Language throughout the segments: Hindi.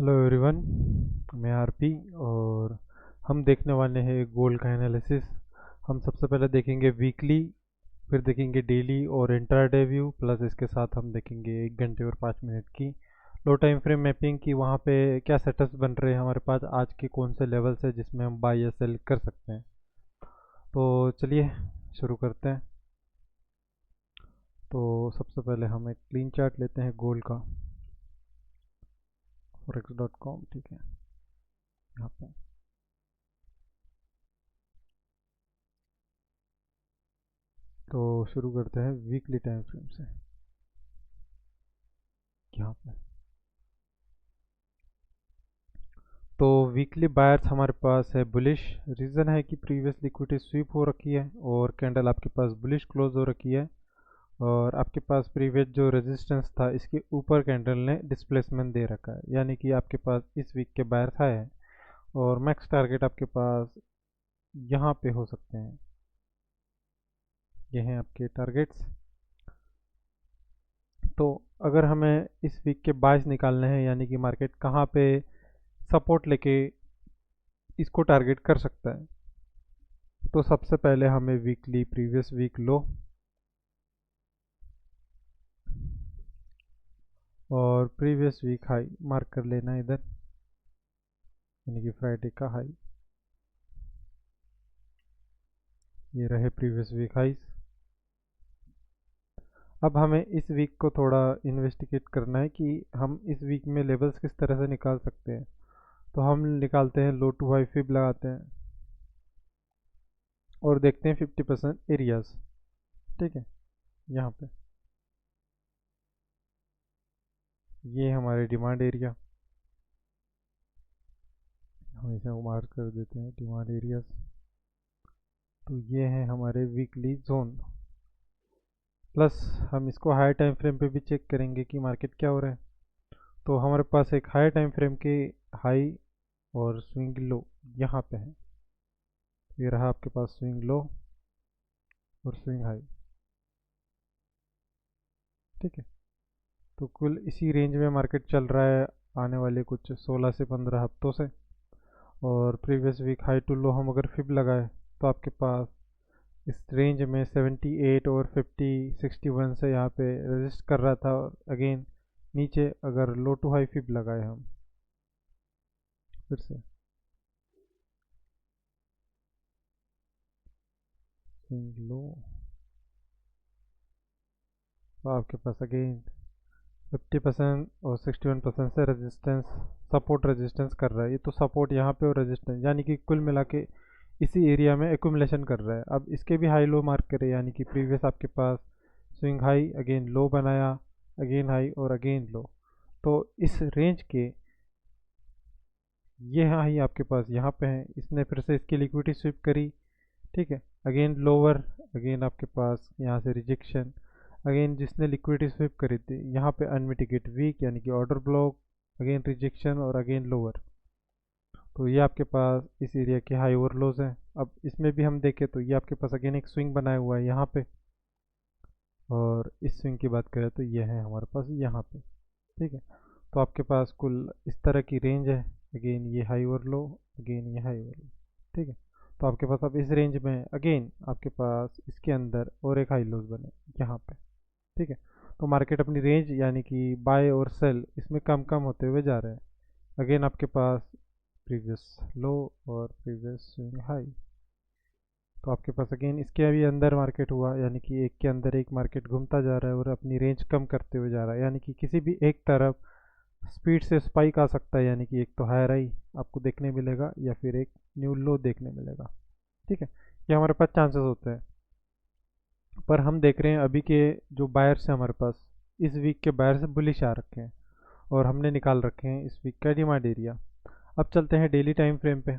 हेलो एवरीवन, मैं आरपी और हम देखने वाले हैं गोल्ड का एनालिसिस। हम सबसे पहले देखेंगे वीकली, फिर देखेंगे डेली और इंट्राडे व्यू, प्लस इसके साथ हम देखेंगे 1 घंटे और 5 मिनट की लो टाइम फ्रेम मैपिंग की। वहाँ पे क्या सेटअप्स बन रहे हैं हमारे पास, आज के कौन से लेवल्स है जिसमें हम बाय या सेल कर सकते हैं। तो चलिए शुरू करते हैं। तो सबसे पहले हम एक क्लीन चार्ट लेते हैं गोल्ड का, forex.com। ठीक है, यहाँ पे तो शुरू करते हैं वीकली टाइम फ्रेम से। यहाँ पे तो वीकली बायर्स हमारे पास है बुलिश। रीज़न है कि प्रीवियस लिक्विडिटी स्वीप हो रखी है और कैंडल आपके पास बुलिश क्लोज हो रखी है, और आपके पास प्रीवियस जो रेजिस्टेंस था इसके ऊपर कैंडल ने डिस्प्लेसमेंट दे रखा है, यानी कि आपके पास इस वीक के बायर्स आए हैं और मैक्स टारगेट आपके पास यहाँ पे हो सकते हैं। ये हैं आपके टारगेट्स। तो अगर हमें इस वीक के बायस निकालने हैं, यानी कि मार्केट कहाँ पे सपोर्ट लेके इसको टारगेट कर सकता है, तो सबसे पहले हमें वीकली प्रीवियस वीक लो और प्रीवियस वीक हाई मार्क कर लेना इधर, यानी कि फ्राइडे का हाई। ये रहे प्रीवियस वीक हाइस। अब हमें इस वीक को थोड़ा इन्वेस्टिगेट करना है कि हम इस वीक में लेवल्स किस तरह से निकाल सकते हैं। तो हम निकालते हैं लो टू हाई फिब लगाते हैं और देखते हैं 50% एरियाज। ठीक है, यहाँ पे ये हमारे डिमांड एरिया, हम इसे मार्क कर देते हैं डिमांड एरियाज। तो ये हैं हमारे वीकली जोन। प्लस हम इसको हाई टाइम फ्रेम पे भी चेक करेंगे कि मार्केट क्या हो रहा है। तो हमारे पास एक हाई टाइम फ्रेम के हाई और स्विंग लो यहाँ पे है। ये रहा आपके पास स्विंग लो और स्विंग हाई। ठीक है, तो कुल इसी रेंज में मार्केट चल रहा है आने वाले कुछ 16 से 15 हफ्तों से। और previous week high to low हम अगर फिब लगाए तो आपके पास इस रेंज में 78 और 50 61 से यहाँ पे रेजिस्ट कर रहा था, और अगेन नीचे अगर लो टू हाई फिब लगाए हम फिर से स्विंग लो, तो आपके पास अगेन 50% और 61% से रेजिस्टेंस सपोर्ट रेजिस्टेंस कर रहा है। ये तो सपोर्ट यहाँ पे और रेजिस्टेंस, यानी कि कुल मिला के इसी एरिया में एक्यूमुलेशन कर रहा है। अब इसके भी हाई लो मार्क करें, यानी कि प्रीवियस आपके पास स्विंग हाई अगेन लो बनाया, अगेन हाई और अगेन लो। तो इस रेंज के ये हाई आपके पास यहाँ पे है, इसने फिर से इसकी लिक्विडिटी स्विप करी। ठीक है, अगेन लोअर, अगेन आपके पास यहाँ से रिजेक्शन, अगेन जिसने लिक्विडिटी स्विप करी थी यहाँ पे अनमिटिगेट वीक, यानी कि ऑर्डर ब्लॉक, अगेन रिजेक्शन और अगेन लोअर। तो ये आपके पास इस एरिया के हाई और लोज हैं। अब इसमें भी हम देखें तो ये आपके पास अगेन एक स्विंग बनाया हुआ है यहाँ पे, और इस स्विंग की बात करें तो ये है हमारे पास यहाँ पे। ठीक है, तो आपके पास कुल इस तरह की रेंज है, अगेन ये हाई और लो, अगेन ये हाई और लो। ठीक है, तो आपके पास अब इस रेंज में अगेन आपके पास इसके अंदर और एक हाई लोज बने यहाँ पे। ठीक है, तो मार्केट अपनी रेंज यानी कि बाय और सेल इसमें कम कम होते हुए जा रहे हैं। अगेन आपके पास प्रीवियस लो और प्रीवियस स्विंग हाई, तो आपके पास अगेन इसके अभी अंदर मार्केट हुआ, यानी कि एक के अंदर एक मार्केट घूमता जा रहा है और अपनी रेंज कम करते हुए जा रहा है, यानी कि किसी भी एक तरफ स्पीड से स्पाइक आ सकता है, यानी कि एक तो हायर हाई आपको देखने मिलेगा या फिर एक न्यू लो देखने मिलेगा। ठीक है, ये हमारे पास चांसेस होते हैं। पर हम देख रहे हैं अभी के जो बायर्स हैं हमारे पास, इस वीक के बायर्स बुलिश आ रखे हैं और हमने निकाल रखे हैं इस वीक का डिमांड एरिया। अब चलते हैं डेली टाइम फ्रेम पे।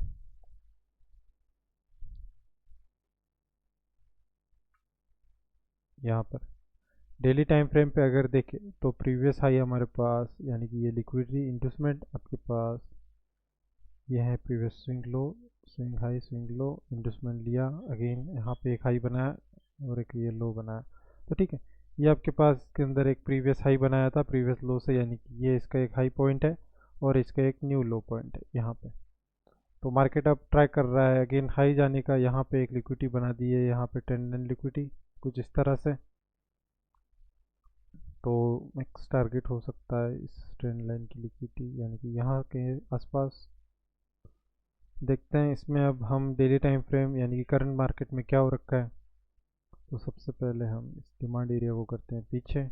यहाँ पर डेली टाइम फ्रेम पे अगर देखें तो प्रीवियस हाई हमारे पास, यानी कि ये लिक्विडिटी इंड्यूसमेंट आपके पास ये है previous swing low, swing high, swing low, inducement लिया, अगेन यहाँ पे एक हाई बनाया और एक ये लो बनाया। तो ठीक है, ये आपके पास इसके अंदर एक प्रीवियस हाई बनाया था प्रीवियस लो से, यानी कि ये इसका एक हाई पॉइंट है, और इसका एक न्यू लो पॉइंट है यहाँ पे। तो मार्केट अब ट्राई कर रहा है अगेन हाई जाने का। यहाँ पे एक लिक्विडिटी बना दी है, यहाँ पे ट्रेंड लाइन लिक्विडिटी कुछ इस तरह से। तो नेक्स्ट टारगेट हो सकता है इस ट्रेंड लाइन की लिक्विडिटी, यानी कि यहाँ के आसपास। देखते हैं इसमें अब हम डेली टाइम फ्रेम यानी कि करंट मार्केट में क्या हो रखा है। तो सबसे पहले हम इस डिमांड एरिया को करते हैं पीछे,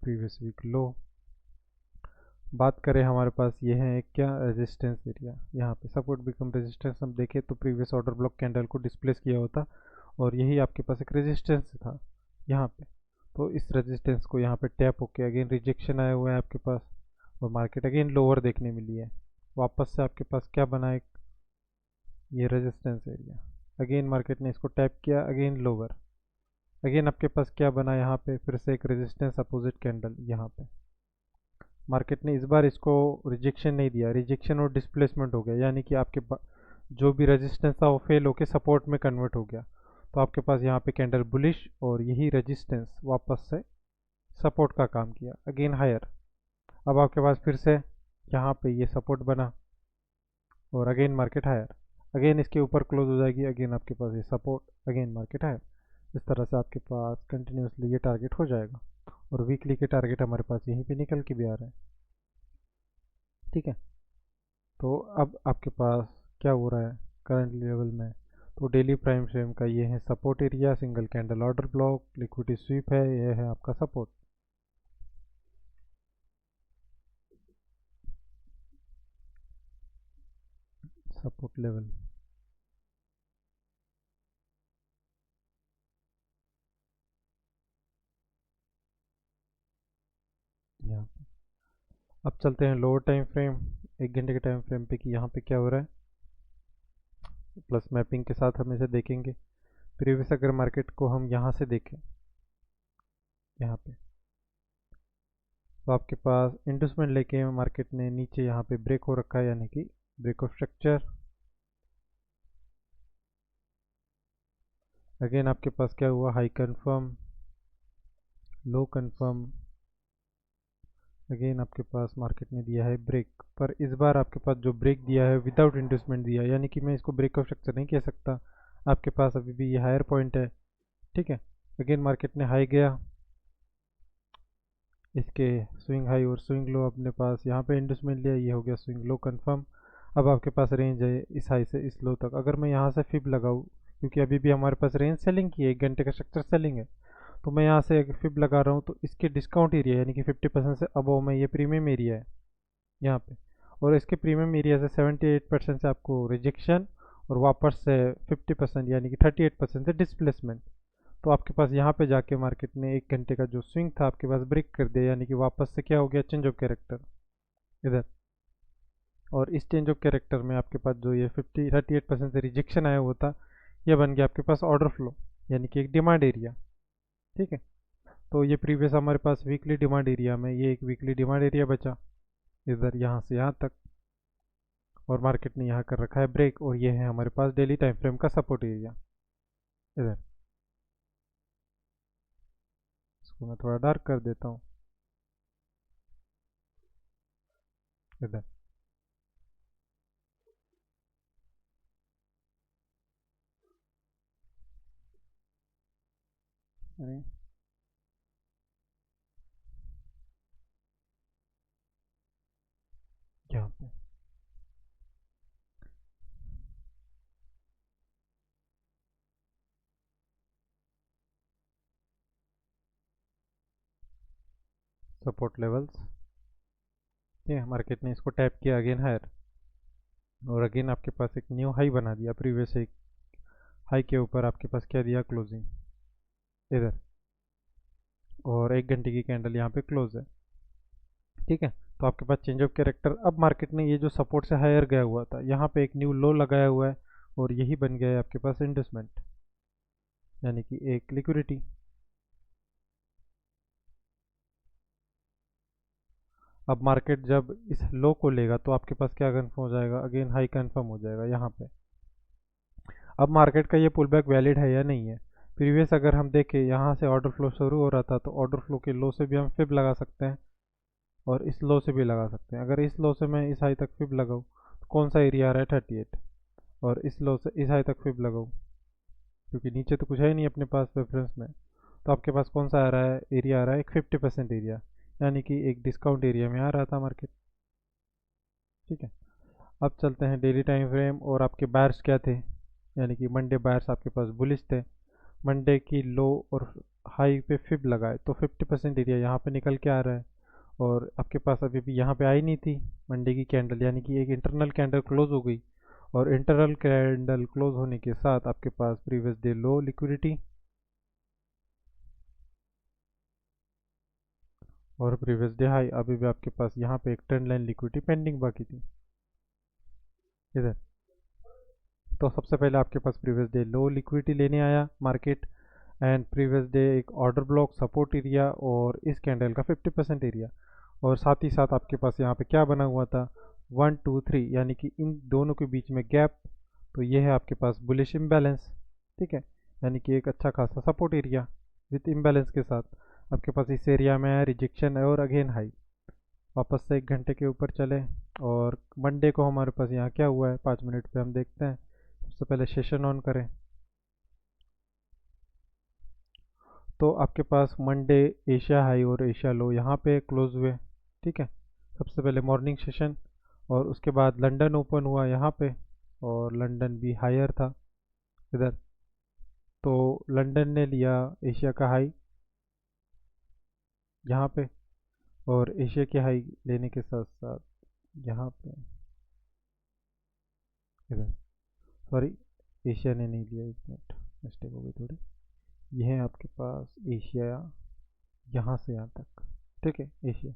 प्रीवियस वीक लो। बात करें हमारे पास ये है एक क्या रेजिस्टेंस एरिया, यहाँ पे सपोर्ट बिकम रेजिस्टेंस हम देखें तो प्रीवियस ऑर्डर ब्लॉक कैंडल को डिस्प्लेस किया होता और यही आपके पास एक रेजिस्टेंस था यहाँ पे। तो इस रेजिस्टेंस को यहाँ पे टैप होके अगेन रिजेक्शन आया हुआ है आपके पास और मार्केट अगेन लोअर देखने मिली है। वापस से आपके पास क्या बना एक ये रेजिस्टेंस एरिया, अगेन मार्केट ने इसको टैप किया अगेन लोअर। अगेन आपके पास क्या बना यहाँ पे फिर से एक रेजिस्टेंस अपोजिट कैंडल। यहाँ पे मार्केट ने इस बार इसको रिजेक्शन नहीं दिया, रिजेक्शन और डिस्प्लेसमेंट हो गया, यानी कि आपके जो भी रेजिस्टेंस था वो फेल होकर सपोर्ट में कन्वर्ट हो गया। तो आपके पास यहाँ पे कैंडल बुलिश और यही रेजिस्टेंस वापस से सपोर्ट का काम किया अगेन हायर। अब आपके पास फिर से यहाँ पे ये सपोर्ट बना और अगेन मार्केट हायर, अगेन इसके ऊपर क्लोज हो जाएगी, अगेन आपके पास ये सपोर्ट, अगेन मार्केट हायर। इस तरह से आपके पास कंटिन्यूसली ये टारगेट हो जाएगा और वीकली के टारगेट हमारे पास यहीं पे निकल के भी आ रहे हैं। ठीक है, तो अब आपके पास क्या हो रहा है करंट लेवल में। तो डेली प्राइम फ्रेम का ये है support area, single candle order block, liquidity SVEEP है, ये है आपका सपोर्ट। सपोर्ट लेवल यहाँ पे। अब चलते हैं लोअर टाइम फ्रेम, 1 घंटे के टाइम फ्रेम पे कि यहाँ पे क्या हो रहा है। प्लस मैपिंग के साथ हम इसे देखेंगे। प्रीवियस अगर मार्केट को हम यहाँ से देखें यहाँ पे, तो आपके पास इंडस्टमेंट लेके मार्केट ने नीचे यहाँ पे ब्रेक हो रखा है, यानी कि ब्रेक ऑफ स्ट्रक्चर। अगेन आपके पास क्या हुआ, हाई कंफर्म, लो कंफर्म, अगेन आपके पास मार्केट ने दिया है ब्रेक। पर इस बार आपके पास जो ब्रेक दिया है विदाउट इंडस्टमेंट दिया, यानी कि मैं इसको ब्रेक ऑफ स्ट्रक्चर नहीं कह सकता। आपके पास अभी भी ये हायर पॉइंट है। ठीक है, अगेन मार्केट ने हाई गया, इसके स्विंग हाई और स्विंग लो अपने पास यहाँ पे इंडस्टमेंट लिया, ये हो गया स्विंग लो कंफर्म। अब आपके पास रेंज है इस हाई से इस लो तक। अगर मैं यहाँ से फिब लगाऊँ, क्योंकि अभी भी हमारे पास रेंज सेलिंग की है, 1 घंटे का स्ट्रक्चर सेलिंग है, तो मैं यहाँ से एक फिब लगा रहा हूँ तो इसके डिस्काउंट एरिया यानी कि 50% से अबव में ये प्रीमियम एरिया है यहाँ पे। और इसके प्रीमियम एरिया से 78% से आपको रिजेक्शन और वापस से 50% यानी कि 38% से डिस्प्लेसमेंट। तो आपके पास यहाँ पे जाके मार्केट ने 1 घंटे का जो स्विंग था आपके पास ब्रेक कर दिया, यानी कि वापस से क्या हो गया, चेंज ऑफ कैरेक्टर इधर। और इस चेंज ऑफ कैरेक्टर में आपके पास जो ये 38% से रिजेक्शन आया हुआ था, यह बन गया आपके पास ऑर्डर फ्लो, यानी कि एक डिमांड एरिया। ठीक है, तो ये प्रीवियस हमारे पास वीकली डिमांड एरिया में ये एक वीकली डिमांड एरिया बचा इधर यहाँ से यहाँ तक, और मार्केट ने यहाँ कर रखा है ब्रेक, और ये है हमारे पास डेली टाइम फ्रेम का सपोर्ट एरिया इधर। इसको मैं थोड़ा डार्क कर देता हूँ इधर। अरे यहाँ पे सपोर्ट लेवल्स, ठीक है, मार्केट ने इसको टैप किया अगेन हायर, और अगेन आपके पास एक न्यू हाई बना दिया। प्रीवियस एक हाई के ऊपर आपके पास क्या दिया, क्लोजिंग इधर, और 1 घंटे की कैंडल यहाँ पे क्लोज है। ठीक है, तो आपके पास चेंज ऑफ कैरेक्टर। अब मार्केट ने ये जो सपोर्ट से हायर गया हुआ था यहाँ पे एक न्यू लो लगाया हुआ है, और यही बन गया है आपके पास इन्वेस्टमेंट, यानी कि एक लिक्विडिटी। अब मार्केट जब इस लो को लेगा तो आपके पास क्या कन्फर्म हो जाएगा, अगेन हाई कन्फर्म हो जाएगा यहाँ पे। अब मार्केट का ये पुल बैक वैलिड है या नहीं है। प्रीवियस अगर हम देखें यहाँ से ऑर्डर फ्लो शुरू हो रहा था, तो ऑर्डर फ्लो के लो से भी हम फिब लगा सकते हैं। और इस लो से भी लगा सकते हैं। अगर इस लो से मैं इस हाई तक फिब लगाऊँ तो कौन सा एरिया आ रहा है 38, और इस लो से इस हाई तक फिब लगाऊँ क्योंकि नीचे तो कुछ है ही नहीं अपने पास रेफरेंस में, तो आपके पास कौन सा आ रहा है, एरिया आ रहा है एक 50% एरिया, यानी कि एक डिस्काउंट एरिया में आ रहा था मार्केट। ठीक है, अब चलते हैं डेली टाइम फ्रेम। और आपके बायर्स क्या थे, यानी कि मंडे बायर्स आपके पास बुलिश थे, मंडे की लो और हाई पे फिब लगाए तो 50% एरिया यहाँ पे निकल के आ रहा है। और आपके पास अभी भी यहाँ पे आई नहीं थी मंडे की कैंडल, यानी कि एक इंटरनल कैंडल क्लोज हो गई, और इंटरनल कैंडल क्लोज होने के साथ आपके पास प्रीवियस डे लो लिक्विडिटी और प्रीवियस डे हाई, अभी भी आपके पास यहाँ पे एक ट्रेंड लाइन लिक्विडिटी पेंडिंग बाकी थी इधर। तो सबसे पहले आपके पास प्रीवियस डे लो लिक्विडिटी लेने आया मार्केट, एंड प्रीवियस डे एक ऑर्डर ब्लॉक सपोर्ट एरिया और इस कैंडल का 50% एरिया, और साथ ही साथ आपके पास यहाँ पे क्या बना हुआ था 1 2 3, यानी कि इन दोनों के बीच में गैप, तो ये है आपके पास बुलिश इम्बैलेंस। ठीक है, यानी कि एक अच्छा खासा सपोर्ट एरिया विथ इम्बैलेंस के साथ आपके पास इस एरिया में है रिजेक्शन है, और अगेन हाई वापस से 1 घंटे के ऊपर चले। और मंडे को हमारे पास यहाँ क्या हुआ है 5 मिनट पे हम देखते हैं। सबसे पहले सेशन ऑन करें तो आपके पास मंडे एशिया हाई और एशिया लो यहाँ पे क्लोज हुए। ठीक है, सबसे पहले मॉर्निंग सेशन, और उसके बाद लंदन ओपन हुआ यहाँ पे, और लंदन भी हायर था इधर, तो लंदन ने लिया एशिया का हाई यहाँ पे, और एशिया की हाई लेने के साथ साथ यहाँ पे इधर, सॉरी एशिया ने नहीं लिया, 1 मिनट मिस्टेक हो गई थोड़ी, यह है आपके पास एशिया यहाँ से यहाँ तक। ठीक है, एशिया,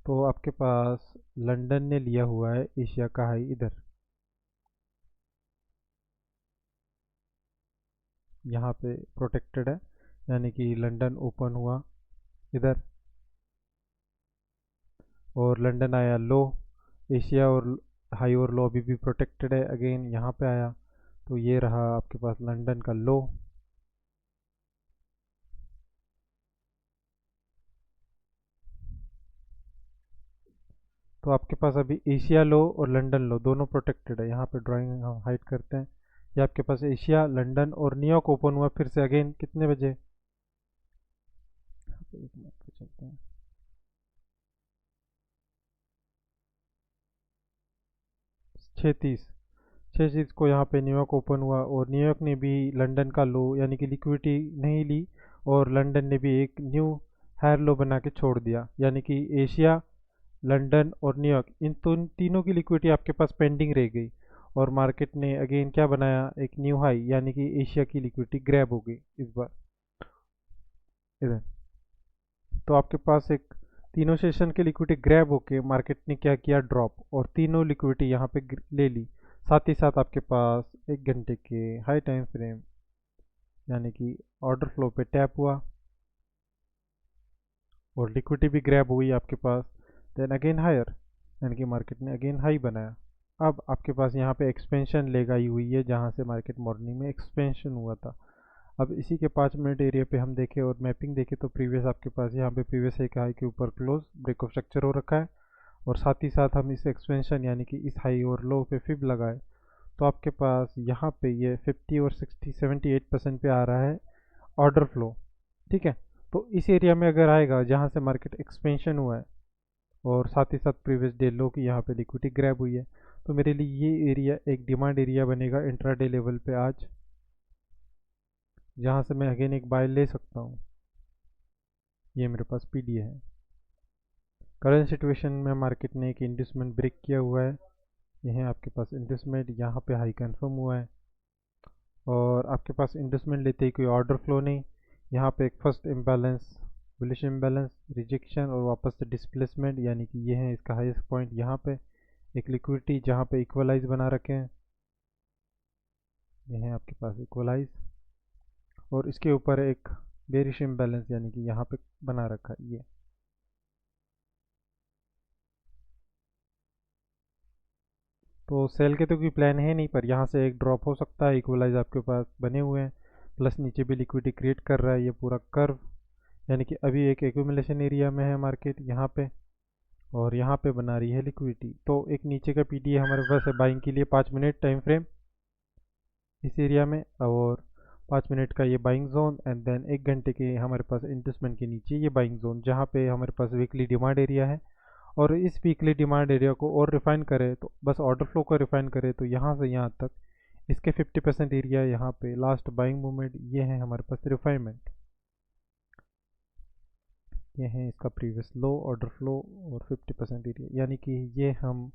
तो आपके पास लंदन ने लिया हुआ है एशिया का हाई इधर, यहाँ पे प्रोटेक्टेड है, यानी कि लंदन ओपन हुआ इधर और लंदन आया लो, एशिया और हाई और लो अभी भी प्रोटेक्टेड है, अगेन यहाँ पे आया, तो ये रहा आपके पास लंदन का लो। तो आपके पास अभी एशिया लो और लंदन लो दोनों प्रोटेक्टेड है, यहाँ पे ड्राइंग हम हाइड करते हैं। ये आपके पास एशिया लंदन और न्यूयॉर्क ओपन हुआ फिर से अगेन कितने बजे, यहाँ पे 1 मिनट पे चलते हैं, 6:30, 6:30 को यहाँ पे न्यूयॉर्क ओपन हुआ, और न्यूयॉर्क ने भी लंदन का लो यानी कि लिक्विडिटी नहीं ली, और लंदन ने भी एक न्यू हायर लो बना के छोड़ दिया, यानी कि एशिया लंदन और न्यूयॉर्क इन तीनों की लिक्विडिटी आपके पास पेंडिंग रह गई, और मार्केट ने अगेन क्या बनाया एक न्यू हाई, यानी कि एशिया की लिक्विडिटी ग्रैब हो गई इस बार इधर। तो आपके पास एक तीनों सेशन की लिक्विडिटी ग्रैब होके मार्केट ने क्या किया ड्रॉप, और तीनों लिक्विडिटी यहाँ पे ले ली। साथ ही साथ आपके पास 1 घंटे के हाई टाइम फ्रेम यानी कि ऑर्डर फ्लो पे टैप हुआ और लिक्विडिटी भी ग्रैब हुई आपके पास, देन अगेन हायर, यानी कि मार्केट ने अगेन हाई बनाया। अब आपके पास यहाँ पे एक्सपेंशन लेग आई हुई है जहाँ से मार्केट मॉर्निंग में एक्सपेंशन हुआ था। अब इसी के 5 मिनट एरिया पे हम देखें और मैपिंग देखें तो प्रीवियस आपके पास यहाँ पे प्रीवियस एक हाई के ऊपर क्लोज ब्रेक ऑफ स्ट्रक्चर हो रखा है, और साथ ही साथ हम इस एक्सपेंशन यानी कि इस हाई और लो पे फिब लगाए तो आपके पास यहाँ पे ये 50 और 78% पे आ रहा है ऑर्डर फ्लो। ठीक है, तो इस एरिया में अगर आएगा जहाँ से मार्केट एक्सपेंशन हुआ है और साथ ही साथ प्रीवियस डे लो की यहाँ पे लिक्विडिटी ग्रैब हुई है, तो मेरे लिए ये एरिया एक डिमांड एरिया बनेगा इंट्राडे लेवल पे आज, जहाँ से मैं अगेन एक बाय ले सकता हूँ। ये मेरे पास पीडी है। करंट सिचुएशन में मार्केट ने एक इंड्यूसमेंट ब्रेक किया हुआ है, यह है आपके पास इंड्यूसमेंट, यहाँ पे हाई कंफर्म हुआ है, और आपके पास इंड्यूसमेंट लेते ही कोई ऑर्डर फ्लो नहीं, यहाँ पे एक first imbalance bullish imbalance rejection और वापस से डिस्प्लेसमेंट, यानी कि ये है इसका हाईएस्ट पॉइंट, यहाँ पे एक लिक्विडिटी जहाँ पे इक्वलाइज बना रखे हैं, ये है आपके पास इक्वलाइज, और इसके ऊपर एक बेरिश इम्बैलेंस यानी कि यहाँ पे बना रखा है ये। तो सेल के तो कोई प्लान है नहीं, पर यहाँ से एक ड्रॉप हो सकता है, इक्वलाइज आपके पास बने हुए हैं, प्लस नीचे भी लिक्विडिटी क्रिएट कर रहा है ये पूरा कर्व, यानी कि अभी एक एक्यूमुलेशन एरिया में है मार्केट यहाँ पे, और यहाँ पे बना रही है लिक्विडिटी। तो एक नीचे का पीडीए हमारे पास है बाइंग के लिए 5 मिनट टाइम फ्रेम इस एरिया में, और 5 मिनट का ये बाइंग जोन, एंड देन 1 घंटे के हमारे पास इंटरेस्टमेंट के नीचे ये बाइंग जोन, जहाँ पे हमारे पास वीकली डिमांड एरिया है। और इस वीकली डिमांड एरिया को और रिफाइन करें तो बस ऑर्डर फ्लो को रिफाइन करें तो यहाँ से यहाँ तक इसके 50% एरिया यहाँ पे लास्ट बाइंग मूवमेंट, ये है हमारे पास रिफाइनमेंट, ये है इसका प्रीवियस लो ऑर्डर फ्लो और 50% एरिया। यानी कि ये हम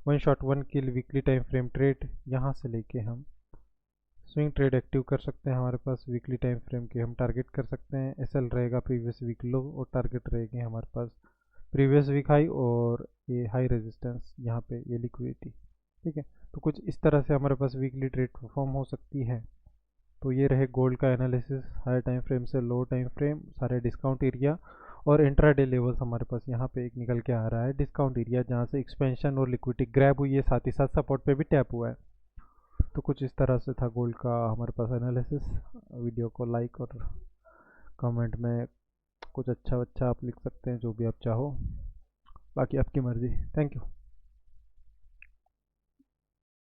वन शॉट वन किल वीकली टाइम फ्रेम ट्रेड यहाँ से लेके हम स्विंग ट्रेड एक्टिव कर सकते हैं। हमारे पास वीकली टाइम फ्रेम के हम टारगेट कर सकते हैं। एसएल रहेगा प्रीवियस वीक लो, और टारगेट रहेगी हमारे पास प्रीवियस वीक हाई और ये हाई रेजिस्टेंस यहाँ पे ये लिक्विडिटी। ठीक है, तो कुछ इस तरह से हमारे पास वीकली ट्रेड परफॉर्म हो सकती है। तो ये रहे गोल्ड का एनालिसिस, हाई टाइम फ्रेम से लो टाइम फ्रेम, सारे डिस्काउंट एरिया और इंट्राडे लेवल्स हमारे पास यहाँ पे एक निकल के आ रहा है डिस्काउंट एरिया, जहाँ से एक्सपेंशन और लिक्विडिटी ग्रैब हुई है, साथ ही साथ सपोर्ट पे भी टैप हुआ है। तो कुछ इस तरह से था गोल्ड का हमारे पास एनालिसिस। वीडियो को लाइक और कमेंट में कुछ अच्छा आप लिख सकते हैं, जो भी आप चाहो, बाकी आपकी मर्ज़ी। Thank you.